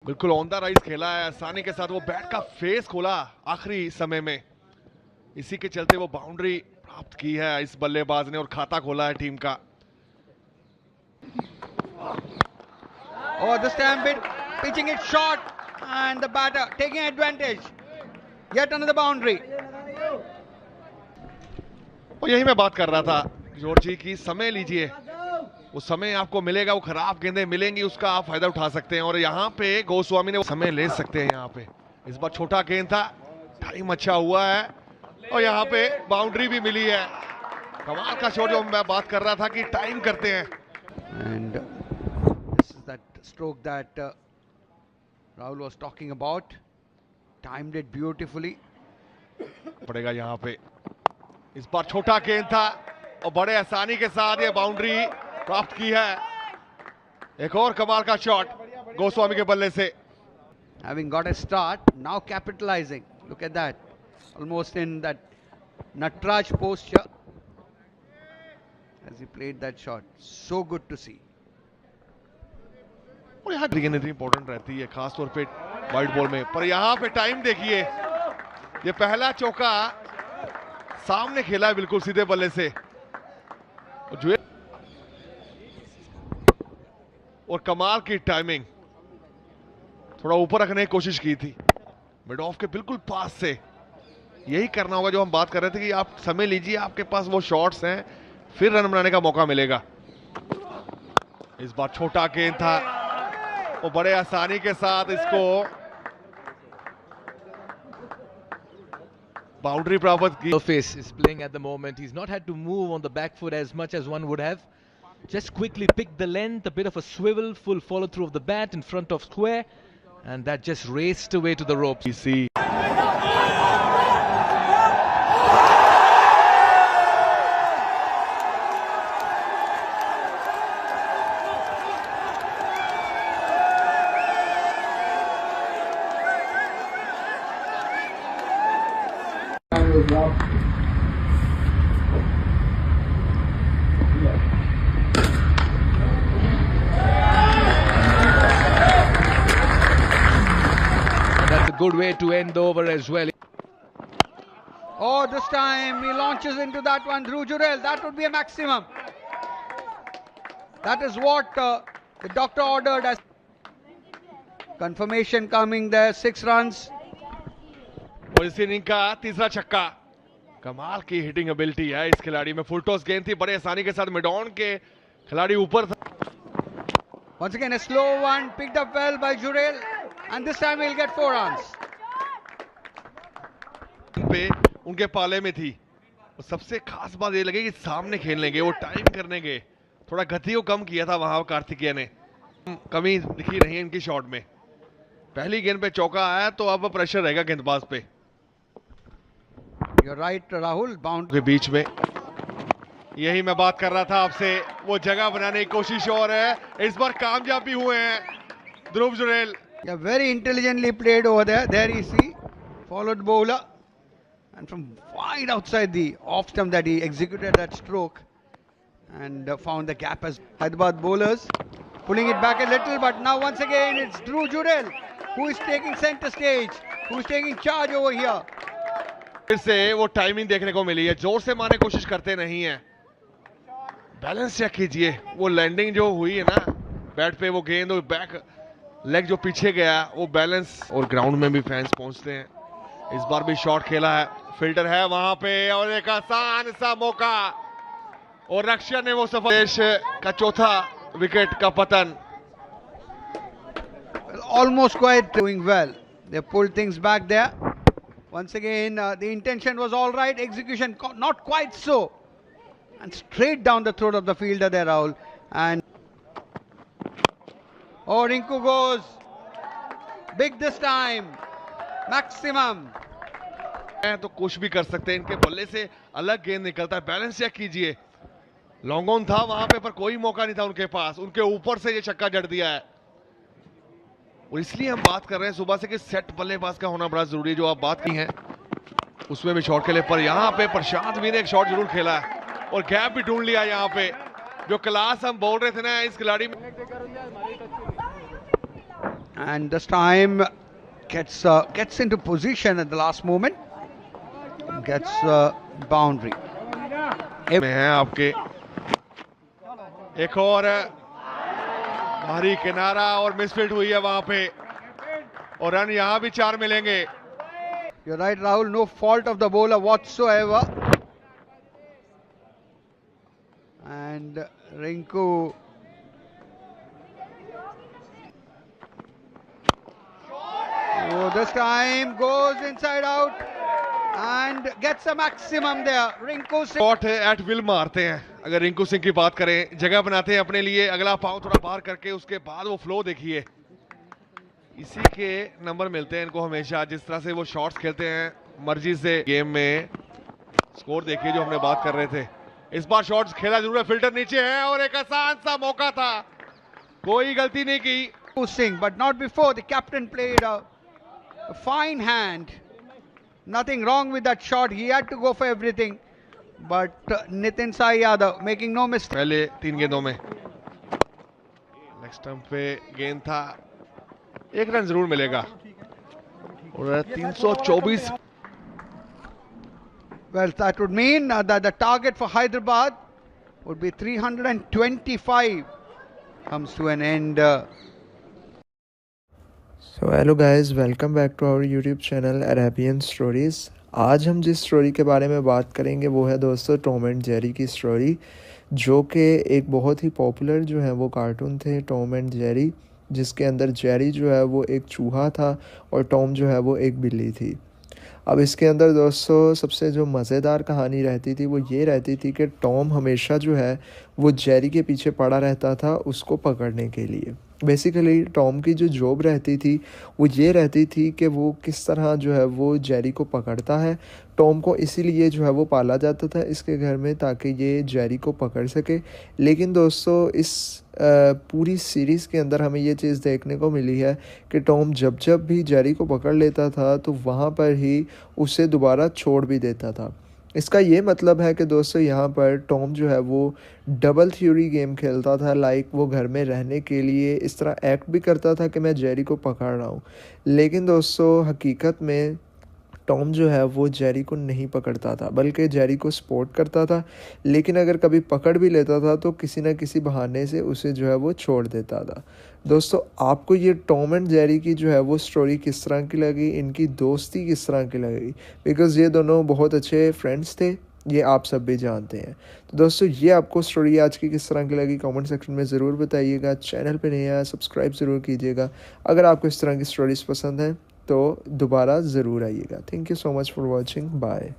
बिल्कुल on the rise खेला है, आसानी के साथ वो बैट का फेस खोला आखिरी समय में, इसी के चलते वो बाउंड्री प्राप्त की है इस बल्लेबाज ने और खाता खोला है टीम का। Oh, this time pitching it short and the batter taking advantage. Yet another boundary. और यही मैं बात कर रहा था जॉर्ज जी की, समय लीजिए, वो समय आपको मिलेगा, वो खराब गेंदें मिलेंगी उसका आप फायदा उठा सकते हैं। और यहाँ पे गोस्वामी ने समय ले सकते हैं। यहाँ पे इस बार छोटा गेंद था, टाइम अच्छा हुआ है और यहाँ पे बाउंड्री भी मिली है। कमाल का शॉट जो मैं बात कर रहा था कि टाइम करते हैं। And this is that stroke that Rahul was talking about. Timed it beautifully. पड़ेगा यहाँ पे, इस बार छोटा गेंद था और बड़े आसानी के साथ ये बाउंड्री प्राप्त की है। एक और कमाल का शॉट गोस्वामी के बल्ले से। Having got a start, now capitalizing. Look at that. Almost in that Natraj posture as he played that shot. So good to see. और यहाँ गेंद इतनी इंपॉर्टेंट रहती है खासतौर पे वाइड बॉल में, पर यहाँ पे टाइम देखिए, ये पहला चौका सामने खेला है बिल्कुल सीधे बल्ले से और कमाल की टाइमिंग, थोड़ा ऊपर रखने की कोशिश की थी मिड ऑफ के बिल्कुल पास से। यही करना होगा जो हम बात कर रहे थे कि आप समय लीजिए, आपके पास वो शॉट्स हैं, फिर रन बनाने का मौका मिलेगा। इस बार छोटा गेंद था और बड़े आसानी के साथ इसको बाउंड्री प्राप्त की। Surface is playing at the moment. He's not had to move on the back foot as much as one would have. Just quickly pick the length, a bit of a swivel, full follow through of the bat in front of square, and that just raced away to the ropes. You see. That's a good way to end the over as well. Oh, this time he launches into that one. Dhruv Jurel, that would be a maximum. That is what the doctor ordered as confirmation coming there. 6 runs. और इस inning का तीसरा छक्का। कमाल की hitting ability है इस खिलाड़ी में। फुल टॉस गेंद थी, बड़े आसानी के साथ मिड ऑन के खिलाड़ी ऊपर था। Once again a slow one picked up well by Jurel, and this time he'll get 4 runs. पे उनके पाले में थी। और सबसे खास बात ये लगी कि सामने खेलने गए, वो टाइम करने गए, थोड़ा गति को कम किया था वहां कार्तिकेय ने। कमी दिखी नहीं इनकी शॉट में। पहली गेंद पे चौका आया तो अब प्रेशर रहेगा गेंदबाज पे। You're right, Rahul. Bound के बीच में यही मैं बात कर रहा था आपसे, वो जगह बनाने की कोशिश और है, इस बार कामयाब भी हुए हैं ध्रुव Jurel. Yeah, very intelligently played over there. There you see, followed bowler, and from wide outside the off stump that he executed that stroke and found the gap as Hyderabad bowlers pulling it back a little. But now once again it's Dhruv Jurel who is taking center stage, who is taking charge over here. फिर से वो timing देखने को मिली है, जोर से मारने की कोशिश करते नहीं है। बैलेंस चेक कीजिए, वो लैंडिंग जो हुई है ना बैट पे, वो गेंद और बैक लेग जो पीछे गया, वो बैलेंस। और ग्राउंड में भी फैंस पहुंचते हैं। इस बार भी शॉट खेला है, फिल्टर है वहां पे और एक आसान सा मौका और रक्षा ने वो सफल। देश का चौथा विकेट का पतन। Almost quite doing well. They pulled things back there. Once again, the intention was all right, execution not quite so. And straight down the throat of the fielder there, Rahul. And oh, Rinku goes big this time. Maximum. तो कुछ भी कर सकते हैं, इनके बल्ले से अलग गेंद निकलता है। बैलेंस चेक कीजिए, लॉन्ग ऑन था वहां पे पर कोई मौका नहीं था उनके पास, उनके ऊपर से ये छक्का जड़ दिया है। और इसलिए हम बात कर रहे हैं सुबह से कि सेट बल्लेबाज का होना बड़ा जरूरी है, जो आप बात की है उसमें भी शॉट खेले। पर यहाँ पे प्रशांत भी ने एक शॉट जरूर खेला है और गैप भी ढूंढ लिया यहाँ पे। जो क्लास हम बोल रहे थे ना इस खिलाड़ी में। And this time gets into position at the last moment, gets boundary. में हैं आपके एक और भारी किनारा और मिसफील्ड हुई है वहां पे और रन यहां भी 4 मिलेंगे. You're right, Rahul. No fault of the bowler whatsoever. And Rinku. Oh, this time goes inside out and gets a maximum there. Rinku Singh. Shot at will मारते हैं. अगर रिंकू सिंह की बात करें, जगह बनाते हैं अपने लिए, अगला पांव थोड़ा बाहर करके उसके बाद वो फ्लो देखिए. इसी के नंबर मिलते हैं इनको हमेशा, जिस तरह से वो शॉट्स खेलते हैं मर्जी से. गेम में स्कोर देखिए जो हमने बात कर रहे थे. इस बार शॉट्स खेला जरूर है, फिल्टर नीचे है और एक आसान सा मौका था, कोई गलती नहीं की. Singh, but not before. The captain played a fine hand. Nothing wrong with that shot. He had to go for everything. But Nitin Sai Yadav making no mistake. पहले 3 गेंदों में लेग स्टंप पे गेंद था, 1 रन जरूर मिलेगा. और 324. Well, that would mean that the target for Hyderabad would be 325. Comes to an end. So hello guys, welcome back to our YouTube channel Arabian stories. आज हम जिस स्टोरी के बारे में बात करेंगे वो है दोस्तों टॉम एंड जेरी की स्टोरी, जो कि एक बहुत ही पॉपुलर जो है वो कार्टून थे टॉम एंड जेरी, जिसके अंदर जेरी जो है वो एक चूहा था और टॉम जो है वो एक बिल्ली थी. अब इसके अंदर दोस्तों सबसे जो मज़ेदार कहानी रहती थी वो ये रहती थी कि टॉम हमेशा जो है वो जेरी के पीछे पड़ा रहता था उसको पकड़ने के लिए. बेसिकली टॉम की जो जॉब रहती थी वो ये रहती थी कि वो किस तरह जो है वो जेरी को पकड़ता है. टॉम को इसीलिए जो है वो पाला जाता था इसके घर में ताकि ये जेरी को पकड़ सके. लेकिन दोस्तों इस पूरी सीरीज़ के अंदर हमें ये चीज़ देखने को मिली है कि टॉम जब जब भी जेरी को पकड़ लेता था तो वहाँ पर ही उसे दोबारा छोड़ भी देता था. इसका ये मतलब है कि दोस्तों यहाँ पर टॉम जो है वो डबल थ्योरी गेम खेलता था. लाइक वो घर में रहने के लिए इस तरह एक्ट भी करता था कि मैं जेरी को पकड़ रहा हूँ, लेकिन दोस्तों हकीकत में टॉम जो है वो जेरी को नहीं पकड़ता था बल्कि जेरी को सपोर्ट करता था. लेकिन अगर कभी पकड़ भी लेता था तो किसी न किसी बहाने से उसे जो है वो छोड़ देता था. दोस्तों आपको ये टॉम एंड जेरी की जो है वो स्टोरी किस तरह की लगी, इनकी दोस्ती किस तरह की लगी, बिकॉज़ ये दोनों बहुत अच्छे फ्रेंड्स थे, ये आप सब भी जानते हैं. तो दोस्तों ये आपको स्टोरी आज की किस तरह की लगी कमेंट सेक्शन में ज़रूर बताइएगा. चैनल पे नए आया सब्सक्राइब ज़रूर कीजिएगा. अगर आपको इस तरह की स्टोरीज़ पसंद हैं तो दोबारा ज़रूर आइएगा. Thank you so much for watching. Bye.